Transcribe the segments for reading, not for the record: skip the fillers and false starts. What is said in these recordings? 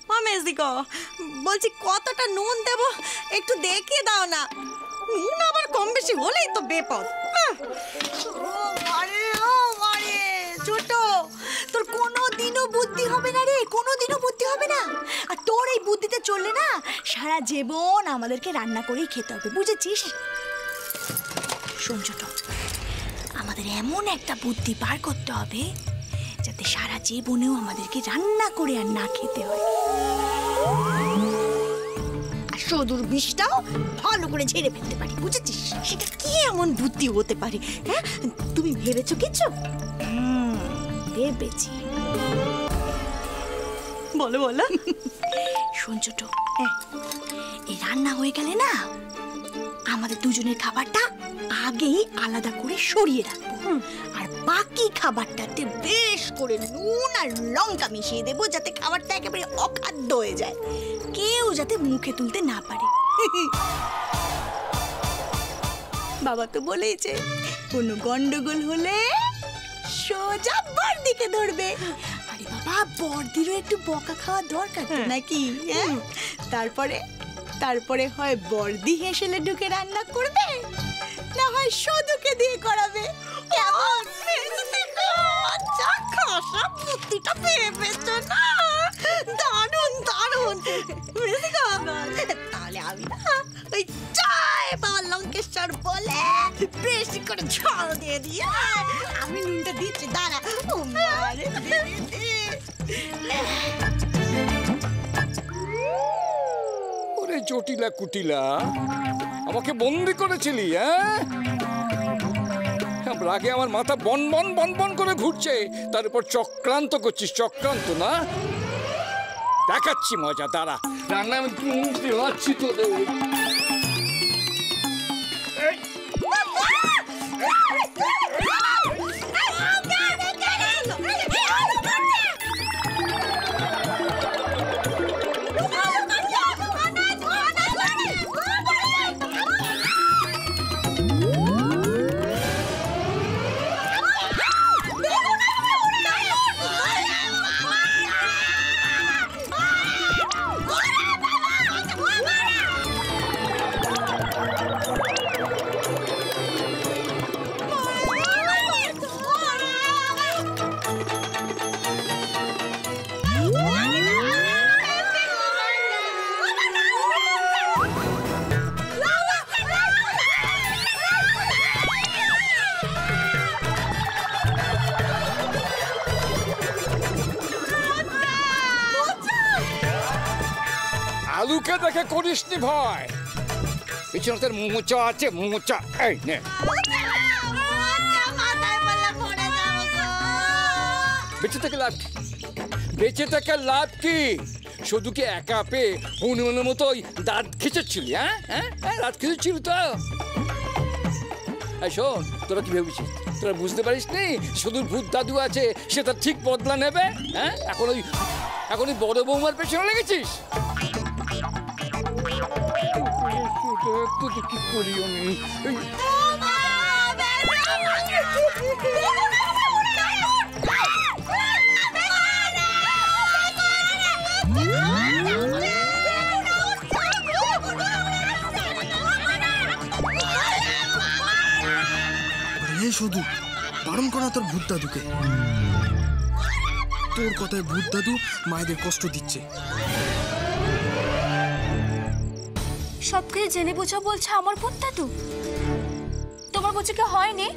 মেজদিকো, বলছি কতটা নুন দেব একটু দেখিয়ে দাও না। নুন আবার কম বেশি হলেই তো বিপদ। আরে ও আরে ছোট, তোর কোনোদিনও বুদ্ধি হবে না রে, কোনোদিনও বুদ্ধি হবে না। আর তোর এই বুদ্ধিতে চললে না সারা জীবন আমাদেরকে রান্না করেই খেতে হবে, বুঝেছিস? শোন ছোট, আমাদের এমন একটা বুদ্ধি বার করতে হবে যাতে সারা জীবনেও আমাদেরকে রান্না করে আর না খেতে হয়। আর সদুর বিষটাও ভালো করে ঝেড়ে ফেলতে পারি, বুঝেছিস? সেটা কি এমন বুদ্ধি হতে পারে? হ্যাঁ, তুমি ভেবেছো কিছু? ভেবেছি। বলো বলো। শোন ছোট, এই রান্না হয়ে গেলে না আমাদের দুজনের খাবারটা আগেই আলাদা করে সরিয়ে রাখবো, আর বাকি খাবারটাতে বেশ করে নুন আর লঙ্কা মিশিয়ে দেবো যাতে খাবারটা একেবারে অখাদ্য হয়ে যায়, কেউ যাতে মুখে তুলতে না পারে। বাবা তো বলেইছে কোনো গন্ডগোল হলে সোজা বর্দিকে ধরবে। আরে বাবা, বর্দিরও একটু বকা খাওয়া দরকার নাকি? তারপরে হয় বর্দি হেসেলে ঢুকে রান্না করবে, না হয় সদুকে দিয়ে করাবে। কেমন? বুদ্ধিটা ভেবেছো না? দারুণ দারুণ। তাহলে আমি না ওই জয় বাবা লঙ্কেশ্বর বলে বেশি করে ঝাল দিয়ে দিয়ে আমি নুনটা দিচ্ছি, দাঁড়া। ওরে জটিলা কুটিলা, আমাকে বন্দি করেছিলি? রাগে আমার মাথা বন বন বন বন করে ঘুরছে, তার উপর চক্রান্ত করছিস। চক্রান্ত না, দেখাচ্ছি মজা, দাঁড়া। রান্না আমি দিচ্ছি তোদের। আলুকে দেখে করিসনি ভয়, পিছনে তোর মোচা আছে, মোচা। এই নে, বেঁচে থেকে লাভ কি? বেঁচে থেকে লাভ কি? শুধু কি একা পেয়ে হনুমানের মতো দাঁত খিচেছিলি? দাঁত খিচেছিলি তো? শোন, তোরা কি ভেবেছিস? তোরা বুঝতে পারিস নি শুধু ভূত দাদু আছে, সে তার ঠিক বদলা নেবে? এখন ওই বড় বৌমার পেছনে লেগেছিস? কি করি আমি? শুধু বারণ করা তোর ভূত দাদুকে। তোর কথায় ভূত দাদু মায়েদের কষ্ট দিচ্ছে। সবকিছু জেনে বুঝে বলছে আমার ভূত দাদু? তোমার বুঝে কি হয়নি?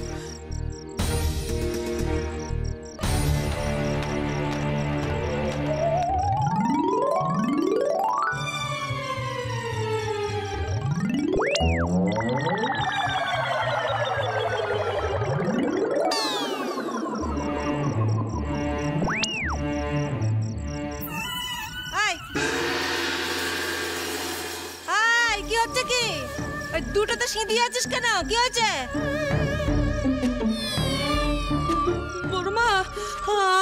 দুটোতে সিঁধিয়ে আছিস কেন? কি হয়েছে? বড়মা,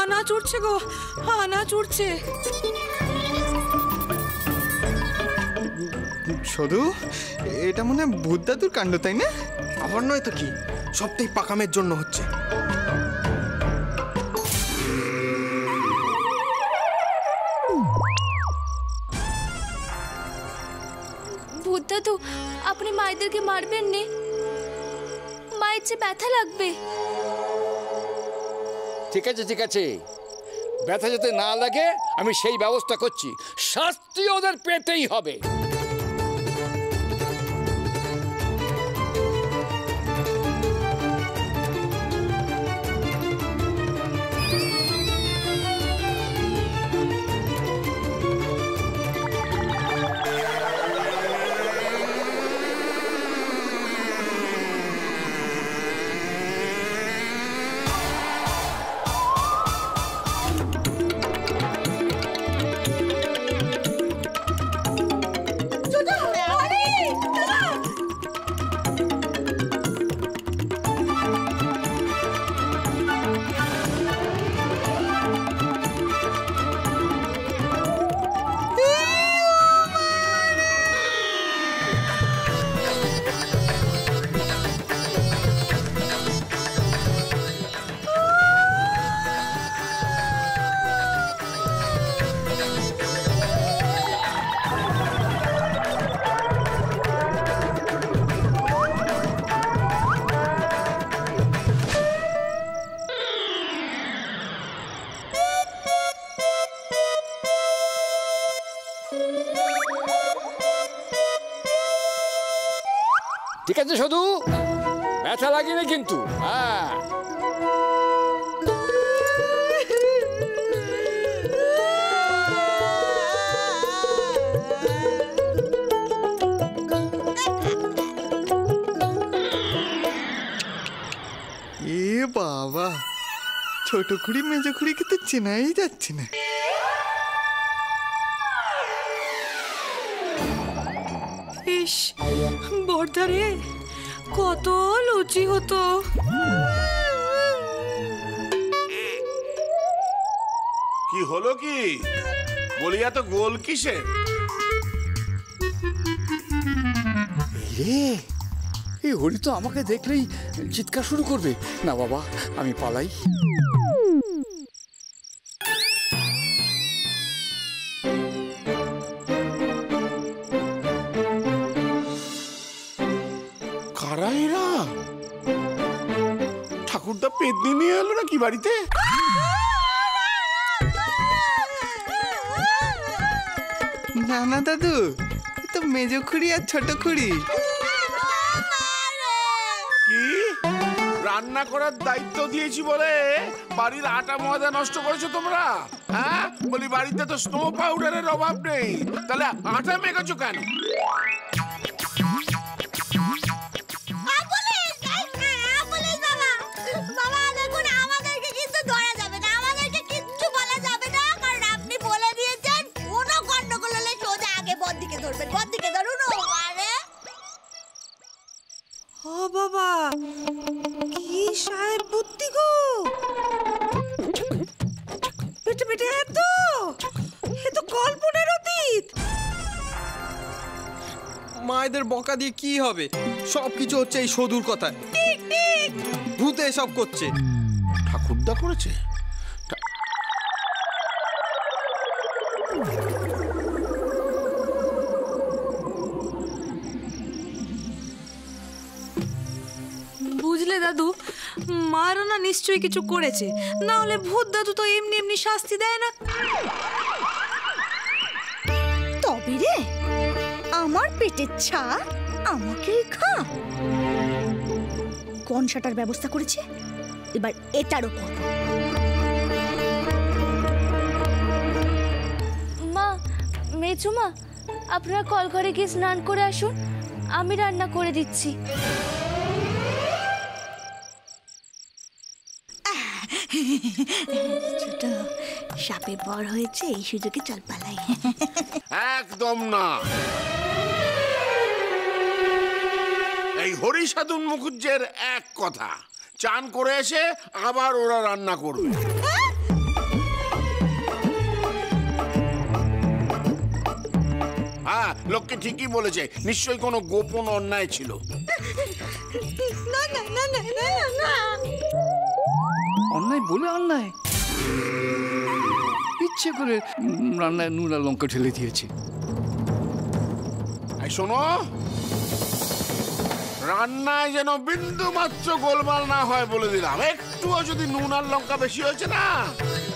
আনা চড়ছে গো, আনা চড়ছে। শুধু এটা মনে হয় ভূত দাদুর কাণ্ড, তাই না? আবার নয় তো কি, সবটাই পাকামের জন্য হচ্ছে। দাদু, আপনি মায়েদেরকে মারবেন নে, মায়ের যে ব্যথা লাগবে। ঠিক আছে ঠিক আছে, ব্যথা যাতে না লাগে আমি সেই ব্যবস্থা করছি। শাস্তি ওদের পেতেই হবে। ঠিক আছে শুধু ব্যথা লাগেনি কিন্তু। হ্যাঁ, এ বাবা, ছোট খুঁড়ি মেজো খুঁড়িকে তো চেনাই যাচ্ছে না। ইস, বর্ধারে কত লুচি হতো। কি হলো কি বলি, এত গোল কিসের? এই হরি তো আমাকে দেখলেই চিৎকার শুরু করবে। না বাবা, আমি পালাই। কারা এরা? ঠাকুরদা পেদনি নিয়ে এলো নাকি বাড়িতে? না না দাদু, এ তো মেজো খুঁড়ি আর ছোট খুঁড়ি। কি রান্না করার দায়িত্ব দিয়েছি বলে বাড়ির আটা ময়দা নষ্ট করেছো তোমরা? হ্যাঁ, বলি বাড়িতে তো স্নো পাউডারের অভাব নেই, তাহলে আটা মেখেছো কেন? ও বাবা, কি সাহেব বুদ্ধি গো! বেটে বেটে এত কল্পনার অতীত। মায়েদের বকা দিয়ে কি হবে? সবকিছু হচ্ছে এই সদুর কথায়। ভূতে এসব করছে। ঠাকুরদা করেছে? বুঝলে দাদু, মারও না নিশ্চয়ই কিছু করেছে, না হলে ভূত দাদু তো এমনি এমনি শাস্তি দেয় না। তবে রে, আমার পেটের ছা আমাকেই খা। কনসাটার ব্যবস্থা করেছে, এবার এটারও করব। মা, মেজুমা, আপনারা কলঘরে গিয়ে স্নান করে আসুন, আমি রান্না করে দিচ্ছি। ছোট সাপে বড় হয়েছে, এই সুযোগে চল পালাই। একদম না। এই হরিসাধন মুখুজ্জের এক কথা, চান করে এসে আবার ওরা রান্না করবে। হ্যাঁ, লোককে ঠিকই বলেছে, নিশ্চয়ই কোনো গোপন অন্যায় ছিল। না না না না না না, অন্যায় বলে অন্যায়? ইচ্ছে করে রান্নায় নুন আর লঙ্কা ঢেলে দিয়েছে। এই শোনো, রান্নায় যেন বিন্দু মাত্র গোলমাল না হয় বলে দিলাম। একটুও যদি নুন আর লঙ্কা বেশি হয়েছে না,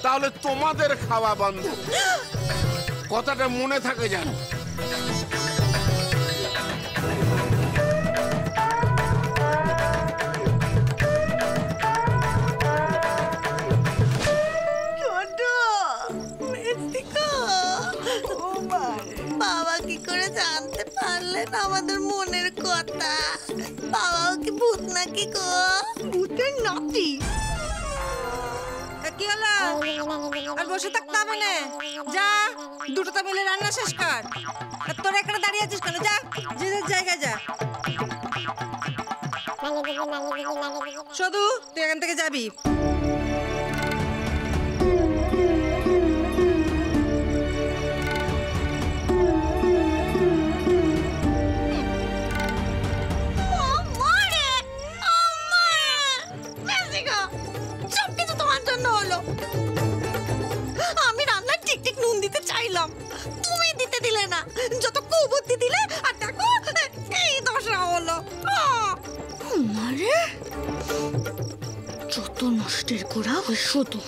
তাহলে তোমাদের খাওয়া বন্ধ। কথাটা মনে থাকে যেন। বাবা কি করে জানতে পারলেন আমাদের মনের কথা? বাবাও কি ভূত নাকি গো? ভূতের নাতি? কি হলো? আর বসে থাকতে হবে না, যা দুটোটা মিলে রান্না শেষ কর। আর তোরা এখানে দাঁড়িয়ে আছিস কেন? যা, যে যার জায়গায় যা। শুধু তুই এখান থেকে যাবি। আমি রান্নায় ঠিক ঠিক নুন দিতে চাইলাম, তুমি দিতে দিলে না। যত কুবুদ্ধি দিলে, আর দেখো এই দশা হলো। আরে যত নষ্টের গোড়া ওই শুধু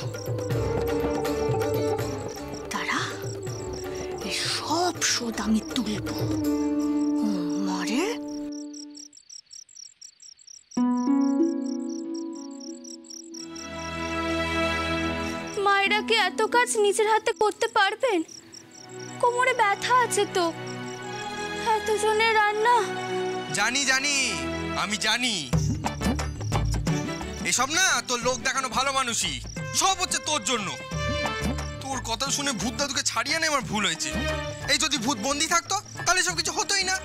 তারা এই সব শোধ আমি তুলব। মারে মায়েরা কি এত কাজ নিজের হাতে করতে পারবেন? কোমরে ব্যথা আছে তো, এতজনের রান্না। জানি জানি, আমি জানি। এসব না তোর লোক দেখানো ভালো মানুষই, সব হচ্ছে তোর জন্য। তোর কথা শুনে ভূত দাদুকে ছাড়িয়ে নেওয়া আমার ভুল হয়েছে। এই যদি ভূত বন্দি থাকতো তাহলে সব কিছু হতোই না।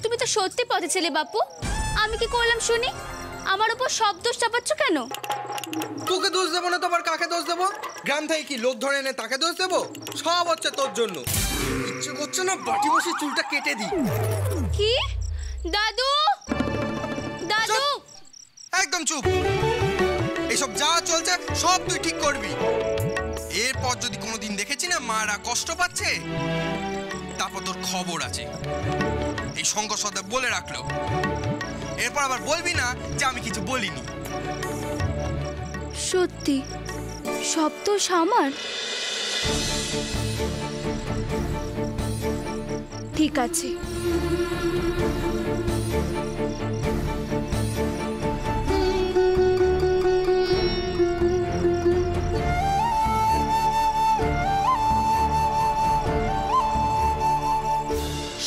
তুমি তো সত্যি পথে ছেলে বাপু। আমি কি করলাম শুনি? আমার উপর সব দোষ চাপাচ্ছ কেন? তোকে দোষ দেবো না তো আবার কাকে দোষ দেবো? গ্রাম থেকে কি লোক ধরে এনে তাকে দোষ দেবো? সব হচ্ছে তোর জন্য। ইচ্ছে করছে না বাটি বসে চুলটা কেটে দিই। কি? দাদু, দাদু! একদম চুপ। এসব যা চলছে সব তুই ঠিক করবি। এরপর যদি কোনোদিন দেখেছি না মারা কষ্ট পাচ্ছে, তারপর তোর খবর আছে। এই শঙ্কর সর্দার বলে রাখলো। এরপর আবার বলবি না যে আমি কিছু বলিনি। সত্যি সব দোষ আমার? ঠিক আছে,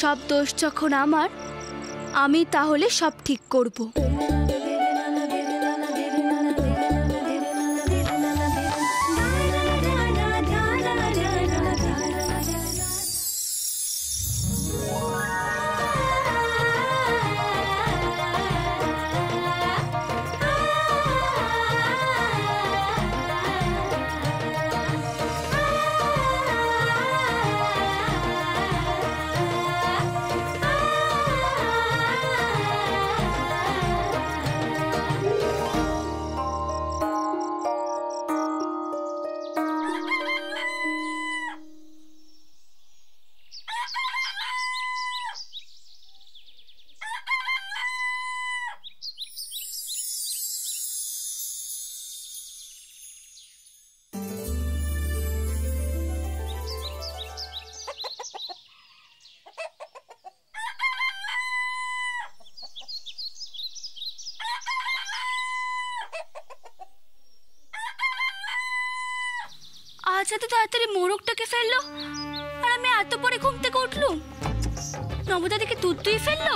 সব দোষ যখন আমার, আমি তাহলে সব ঠিক করব। আজ এত তাড়াতাড়ি মোরগটাকে ফেললো, আর আমি এত পরে ঘুম থেকে উঠলুম। নবদাদিকে দুধ দুই ফেললো।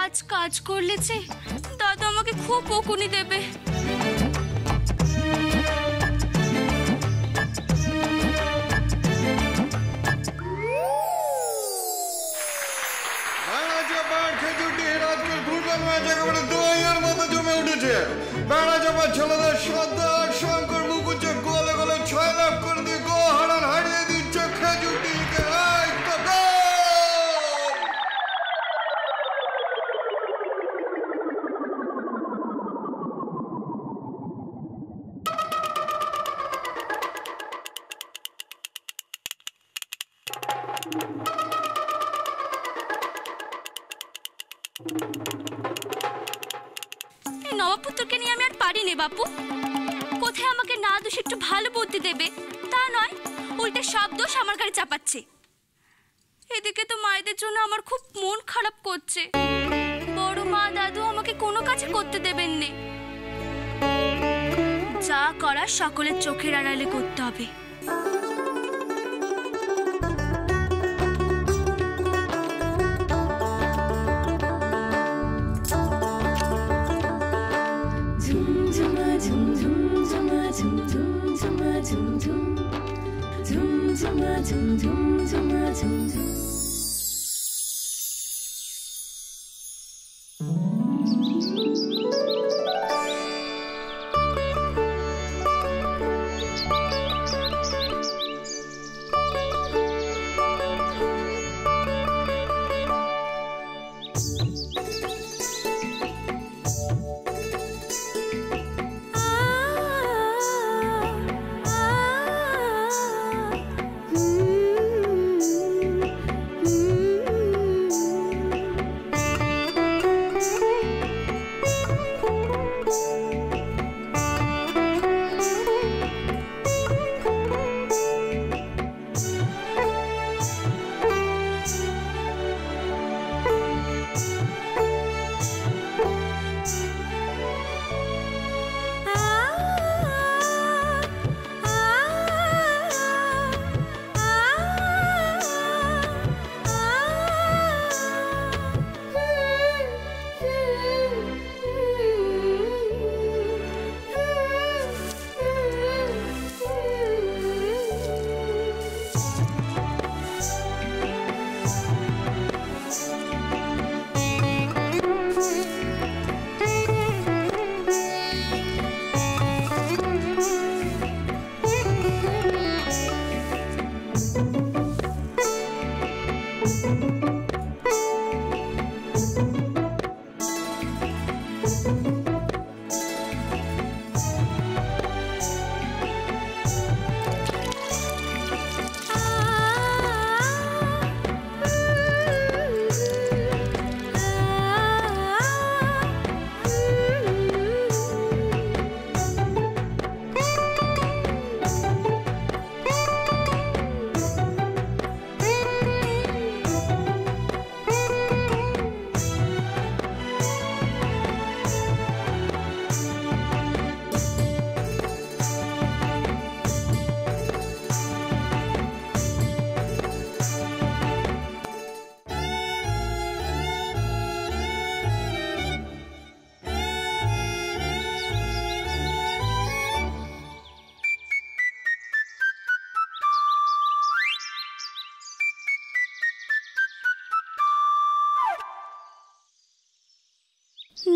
আজ কাজ করলে যে দাদা আমাকে খুব বকুনি দেবে। বেড়া চাপা ছেলেদের শ্রদ্ধার শঙ্কর মুকুচে গলে গলে 6 লাখ করে দিয়ে গো হারান হারিয়ে দিচ্ছে খেজুরটিকে। পুত্রকে নিয়ে আমি আর পারি নে বাপু। কোথায় আমাকে না দোষ একটু ভালো বুদ্ধি দেবে তা নয়, উল্টে সব দোষ আমার গাড়ি চাপাচ্ছে। এদিকে তো মায়েদের জন্য আমার খুব মন খারাপ করছে। বড় মা দাদু আমাকে কোনো কাজ করতে দেবেন না। যা করার সকলের চোখের আড়ালে করতে হবে।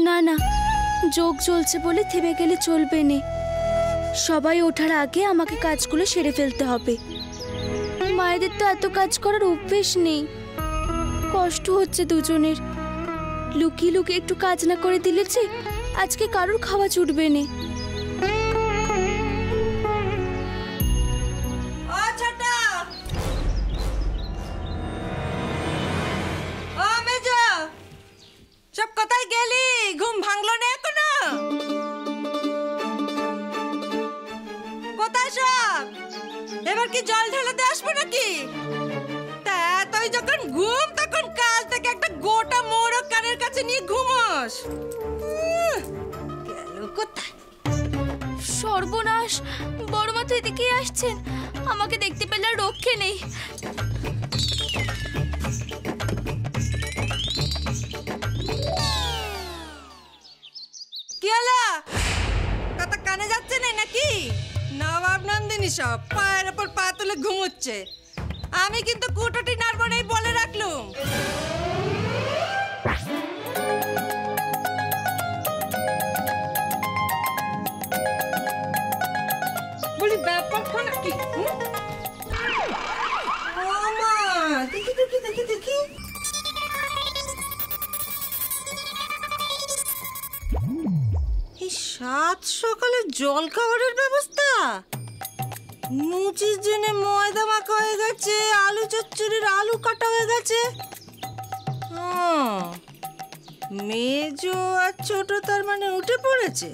না না, যোগ চলছে বলে থেমে গেলে চলবে না। সবাই ওঠার আগে আমাকে কাজগুলো সেরে ফেলতে হবে। মায়েদের তো এত কাজ করার অভ্যেস নেই, কষ্ট হচ্ছে দুজনের। লুকিয়ে লুকিয়ে একটু কাজ না করে দিলে যে আজকে কারোর খাওয়া ছুটবে না। সব কোথায় গেলি? ঘুম ভাঙলো না এখনো? কোথায় সব? এবার কি জল ঢেলাতে আসবো নাকি? তা তুই যখন ঘুম তখন কাল থেকে একটা গোটা মোড়ক কানের কাছে নিয়ে ঘুমোস। গেল কোথায়? সর্বনাশ, বড় মা তো এদিকেই আসছেন। আমাকে দেখতে পেলে আর রক্ষে নেই। কি হলো? কথা কানে যাচ্ছে না নাকি? নবাব নন্দিনী সব পায়ের ওপর পা তুলে ঘুমোচ্ছে। আমি কিন্তু কুটোটি নাড়বো না বলে রাখলুম। বলি ব্যাপারটা নাকি? দেখি দেখি দেখি দেখি। এই সাত সকালে জল খাবারের ব্যবস্থা? মুচির জন্য ময়দা মাখা হয়ে গেছে, আলু চচ্চড়ির আলু কাটা হয়ে গেছে। মেজো আর ছোট তার মানে উঠে পড়েছে।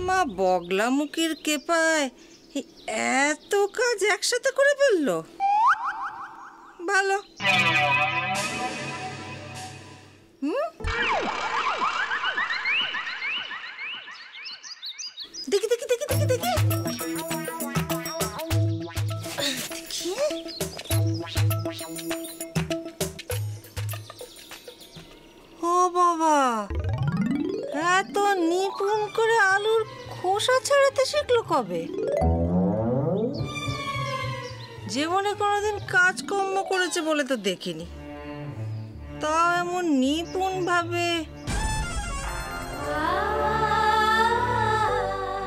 মা বগলামুখীর কেপায় এত কাজ একসাথে করে ফেললো। ভালো। দেখি দেখি দেখি দেখি দেখি ও বাবা, এত নিপুণ করে আলুর খোসা ছাড়াতে শিখলো কবে? জীবনে কোনোদিন কাজকর্ম করেছে বলে তো দেখিনি, তাও এমন নিপুণ ভাবে।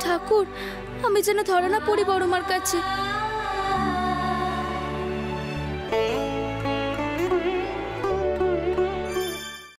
ঠাকুর, আমি যেন ধরা না পড়ি বড়মার কাছে।